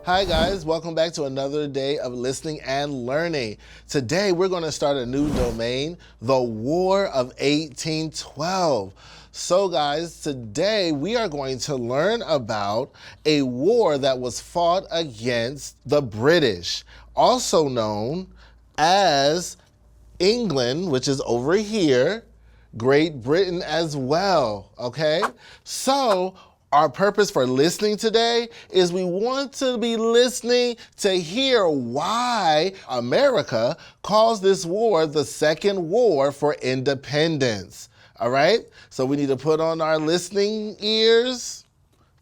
Hi guys, welcome back to another day of listening and learning. Today we're going to start a new domain, the War of 1812. So guys, today we are going to learn about a war that was fought against the British, also known as England, which is over here, Great Britain as well, okay? So our purpose for listening today is we want to be listening to hear why America calls this war the Second War for Independence, all right? So we need to put on our listening ears,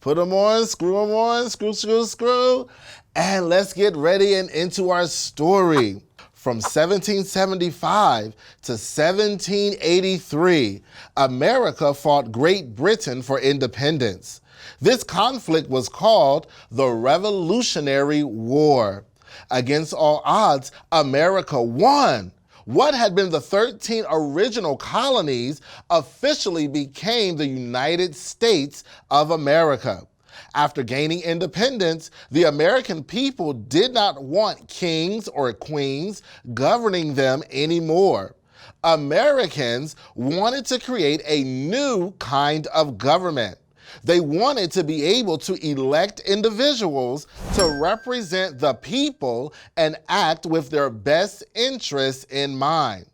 put them on, screw, screw, and let's get ready and into our story. From 1775 to 1783, America fought Great Britain for independence. This conflict was called the Revolutionary War. Against all odds, America won. What had been the 13 original colonies officially became the United States of America. After gaining independence, the American people did not want kings or queens governing them anymore. Americans wanted to create a new kind of government. They wanted to be able to elect individuals to represent the people and act with their best interests in mind.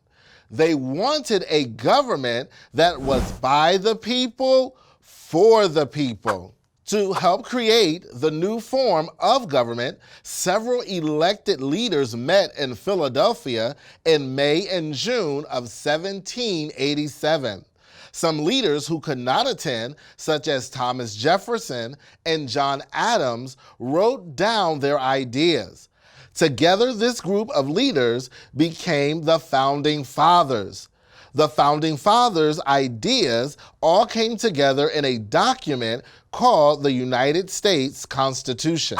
They wanted a government that was by the people, for the people. To help create the new form of government, several elected leaders met in Philadelphia in May and June of 1787. Some leaders who could not attend, such as Thomas Jefferson and John Adams, wrote down their ideas. Together, this group of leaders became the Founding Fathers. The Founding Fathers' ideas all came together in a document called the United States Constitution.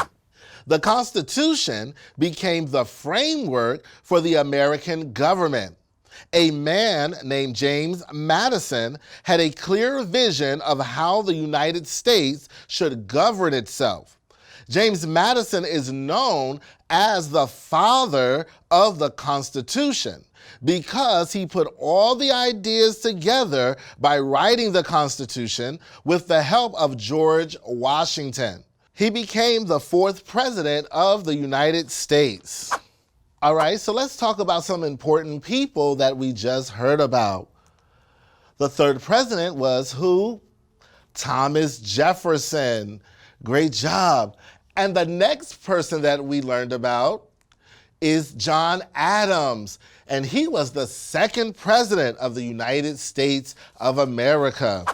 The Constitution became the framework for the American government. A man named James Madison had a clear vision of how the United States should govern itself. James Madison is known as the father of the Constitution because he put all the ideas together by writing the Constitution with the help of George Washington. He became the fourth president of the United States. All right, so let's talk about some important people that we just heard about. The third president was who? Thomas Jefferson. Great job. And the next person that we learned about is John Adams, and he was the second president of the United States of America.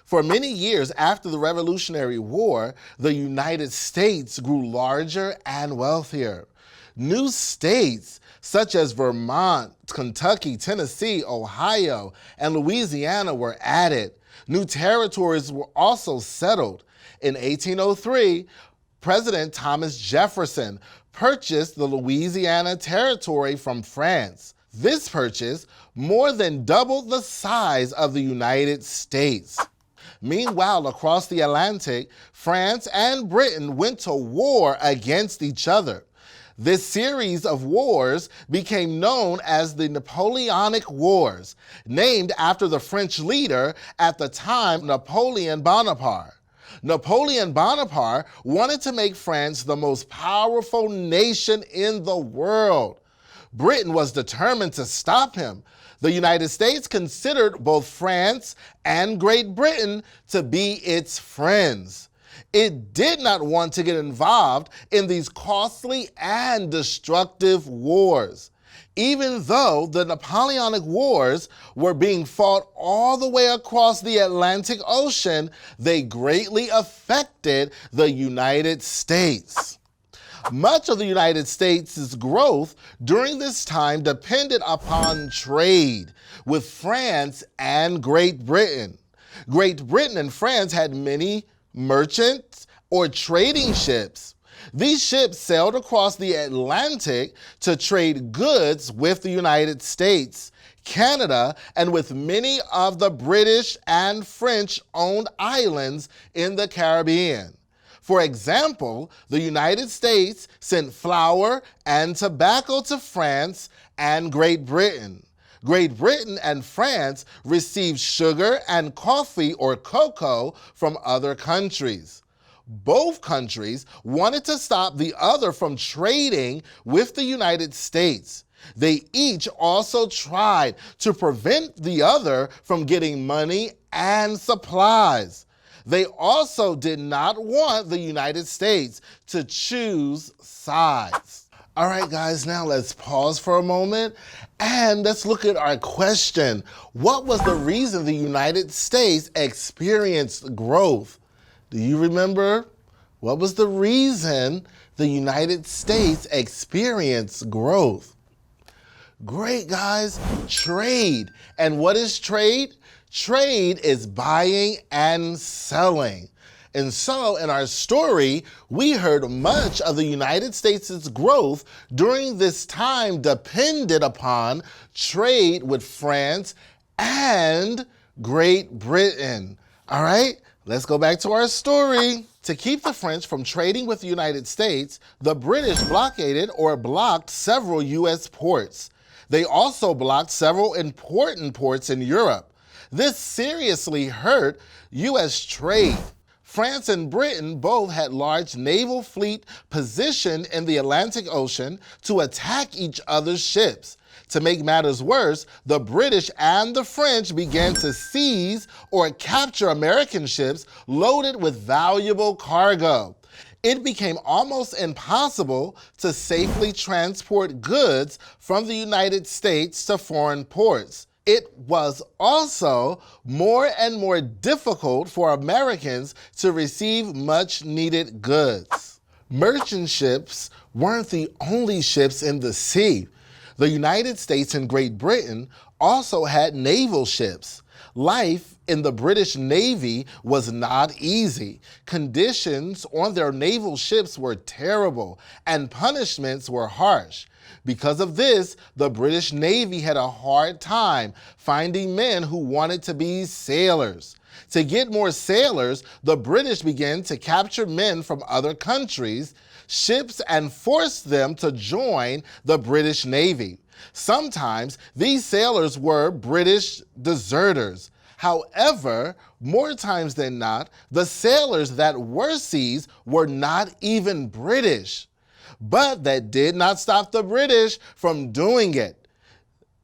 For many years after the Revolutionary War, the United States grew larger and wealthier. New states such as Vermont, Kentucky, Tennessee, Ohio, and Louisiana were added. New territories were also settled. In 1803, President Thomas Jefferson purchased the Louisiana Territory from France. This purchase more than doubled the size of the United States. Meanwhile, across the Atlantic, France and Britain went to war against each other. This series of wars became known as the Napoleonic Wars, named after the French leader at the time, Napoleon Bonaparte. Napoleon Bonaparte wanted to make France the most powerful nation in the world. Britain was determined to stop him. The United States considered both France and Great Britain to be its friends. It did not want to get involved in these costly and destructive wars. Even though the Napoleonic Wars were being fought all the way across the Atlantic Ocean, they greatly affected the United States. Much of the United States' growth during this time depended upon trade with France and Great Britain. Great Britain and France had many merchant or trading ships. These ships sailed across the Atlantic to trade goods with the United States, Canada, and with many of the British and French-owned islands in the Caribbean. For example, the United States sent flour and tobacco to France and Great Britain. Great Britain and France received sugar and coffee or cocoa from other countries. Both countries wanted to stop the other from trading with the United States. They each also tried to prevent the other from getting money and supplies. They also did not want the United States to choose sides. All right, guys, now let's pause for a moment and let's look at our question. What was the reason the United States experienced growth? Do you remember? What was the reason the United States experienced growth? Great, guys. Trade. And what is trade? Trade is buying and selling. And so in our story, we heard much of the United States' growth during this time depended upon trade with France and Great Britain. All right, let's go back to our story. To keep the French from trading with the United States, the British blockaded or blocked several U.S. ports. They also blocked several important ports in Europe. This seriously hurt U.S. trade. France and Britain both had large naval fleet positioned in the Atlantic Ocean to attack each other's ships. To make matters worse, the British and the French began to seize or capture American ships loaded with valuable cargo. It became almost impossible to safely transport goods from the United States to foreign ports. It was also more and more difficult for Americans to receive much needed goods. Merchant ships weren't the only ships in the sea. The United States and Great Britain also had naval ships. Life in the British Navy was not easy. Conditions on their naval ships were terrible, and punishments were harsh. Because of this, the British Navy had a hard time finding men who wanted to be sailors. To get more sailors, the British began to capture men from other countries, ships, and force them to join the British Navy. Sometimes these sailors were British deserters. However, more times than not, the sailors that were seized were not even British. But that did not stop the British from doing it.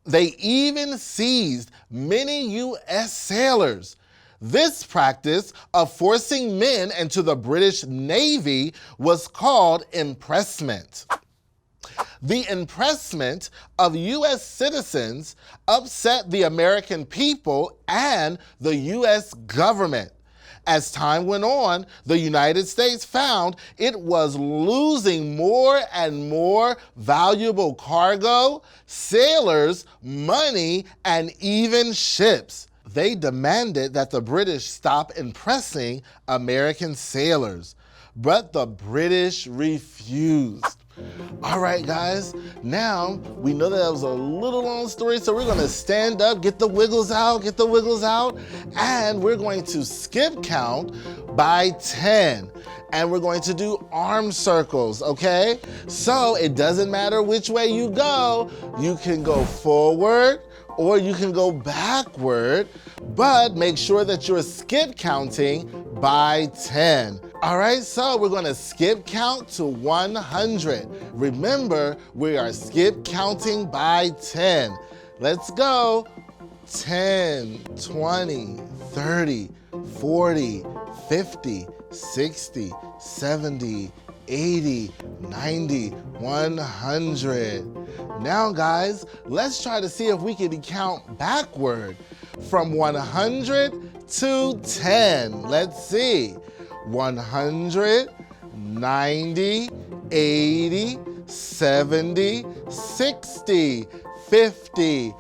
They even seized many U.S. sailors. This practice of forcing men into the British Navy was called impressment. The impressment of U.S. citizens upset the American people and the U.S. government. As time went on, the United States found it was losing more and more valuable cargo, sailors, money, and even ships. They demanded that the British stop impressing American sailors, but the British refused. All right, guys, now we know that was a little long story, so we're gonna stand up, get the wiggles out, and we're going to skip count by 10. And we're going to do arm circles, okay? So it doesn't matter which way you go. You can go forward or you can go backward, but make sure that you're skip counting by 10. All right, so we're gonna skip count to 100. Remember, we are skip counting by 10. Let's go. 10, 20, 30, 40, 50, 60, 70, 80, 90, 100. Now, guys, let's try to see if we can count backward from 100 to 10. Let's see. 100, 90, 80, 70, 60, 50,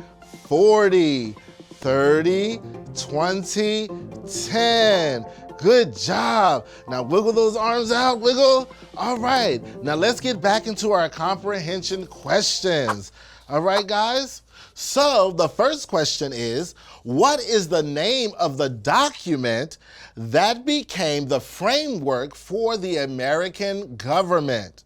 40, 30, 20, 10. Good job. Now wiggle those arms out, wiggle. All right, now let's get back into our comprehension questions. All right, guys? So the first question is, what is the name of the document that became the framework for the American government?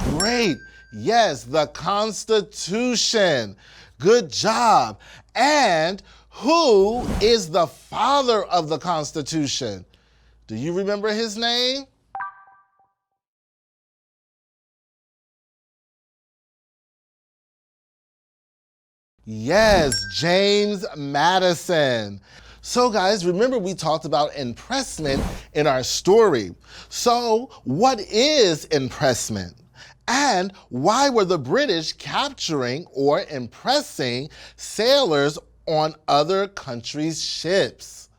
Great. Yes, the Constitution. Good job. And who is the father of the Constitution? Do you remember his name? Yes, James Madison. So guys, remember we talked about impressment in our story. So what is impressment? And why were the British capturing or impressing sailors on other countries' ships?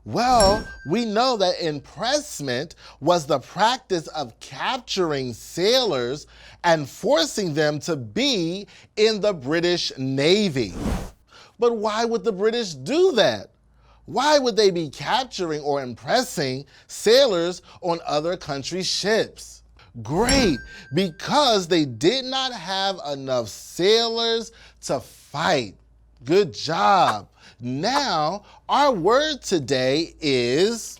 Well, we know that impressment was the practice of capturing sailors and forcing them to be in the British Navy. But why would the British do that? Why would they be capturing or impressing sailors on other countries' ships? Great, because they did not have enough sailors to fight. Good job. Now, our word today is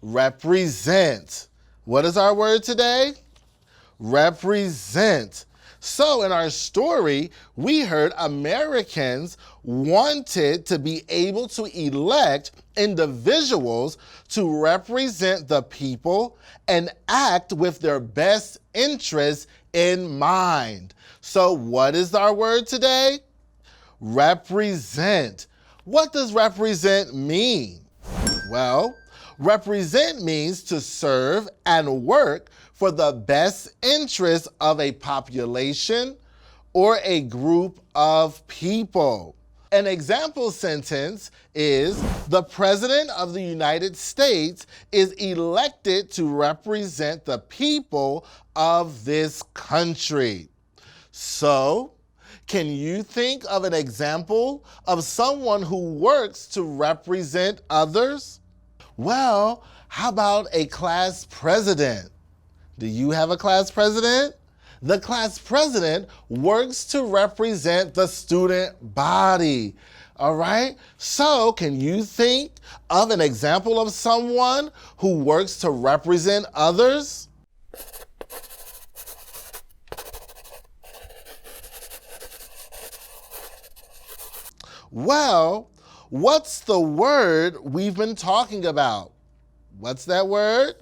represent. What is our word today? Represent. So in our story, we heard Americans wanted to be able to elect individuals to represent the people and act with their best interests in mind. So what is our word today? Represent. What does represent mean? Well, represent means to serve and work for the best interest of a population or a group of people. An example sentence is, the President of the United States is elected to represent the people of this country. So, can you think of an example of someone who works to represent others? Well, how about a class president? Do you have a class president? The class president works to represent the student body. All right? So, can you think of an example of someone who works to represent others? Well, what's the word we've been talking about? What's that word?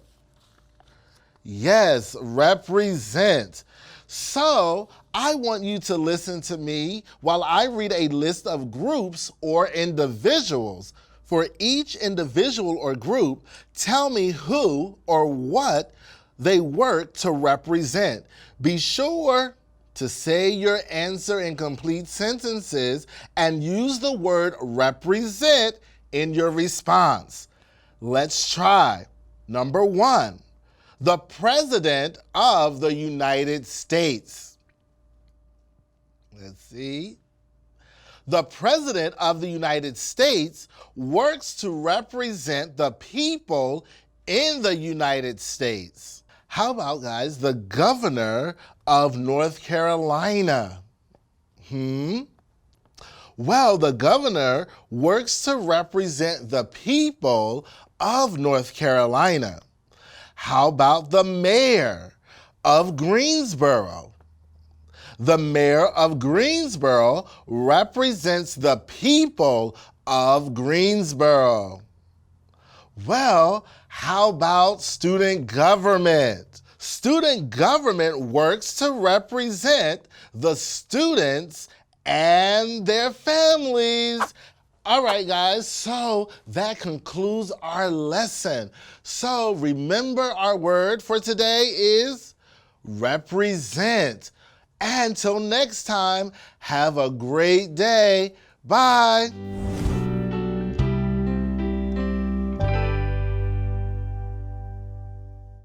Yes, represent. So, I want you to listen to me while I read a list of groups or individuals. For each individual or group, tell me who or what they work to represent. Be sure to say your answer in complete sentences and use the word represent in your response. Let's try. Number 1, the President of the United States. Let's see. The President of the United States works to represent the people in the United States. How about, guys, the Governor of North Carolina? Well, the governor works to represent the people of North Carolina. How about the mayor of Greensboro? The mayor of Greensboro represents the people of Greensboro. Well, how about student government? Student government works to represent the students and their families. All right, guys, so that concludes our lesson. So remember, our word for today is represent. Until next time, have a great day. Bye.